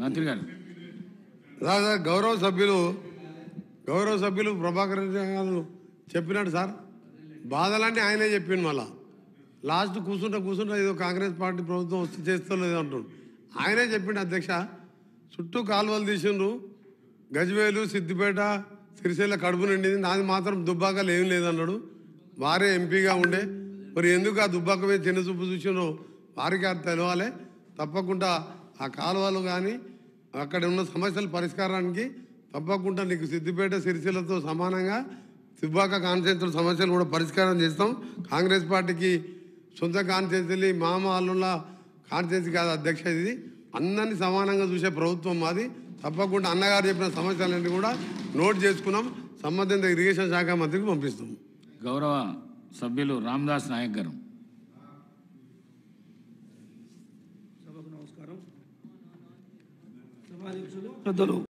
మంత్రి గారు సార్ గౌరవ సభ్యులు ప్రభాకర్ రెడ్డి గారు చెప్పినట్టు సార్ బాధలన్నీ ఆయనే చెప్పిండు. మళ్ళా లాస్ట్ కూర్చుంటా ఏదో కాంగ్రెస్ పార్టీ ప్రభుత్వం వస్తే చేస్తలేదు అంటుండు. ఆయనే చెప్పిండు అధ్యక్ష, చుట్టూ కాలువలు తీసిండ్రు, గజ్వేలు సిద్దిపేట సిరిసిల్ల కడుపు నిండింది, నాది మాత్రం దుబ్బాకలు ఏం లేదన్నాడు. వారే ఎంపీగా ఉండే, మరి ఎందుకు ఆ దుబ్బాక మీద చిన్న చూపు చూసిండ్రో వారికి అది తెలవాలి. తప్పకుండా ఆ కాలువలు కానీ అక్కడ ఉన్న సమస్యల పరిష్కారానికి తప్పకుండా నీకు సిద్దిపేట సిరిసిల్లతో సమానంగా దుబ్బాక కాన్స్టిట్యూన్సీ సమస్యలు కూడా పరిష్కారం చేస్తాం. కాంగ్రెస్ పార్టీకి సొంత కాన్స్టిట్యూన్సీ మామ అల్లుళ్ళ కాన్స్టిట్యూన్సీ కాదు అధ్యక్ష, ఇది అందరినీ సమానంగా చూసే ప్రభుత్వం మాది. తప్పకుండా అన్నగారు చెప్పిన సమస్యలన్నీ కూడా నోట్ చేసుకున్నాం, సంబంధిత ఇరిగేషన్ శాఖ మంత్రికి పంపిస్తాం. గౌరవ సభ్యులు రామదాస్ నాయక్ గారు. సభకు నమస్కారం. సభాధ్యక్షులు పెద్దలు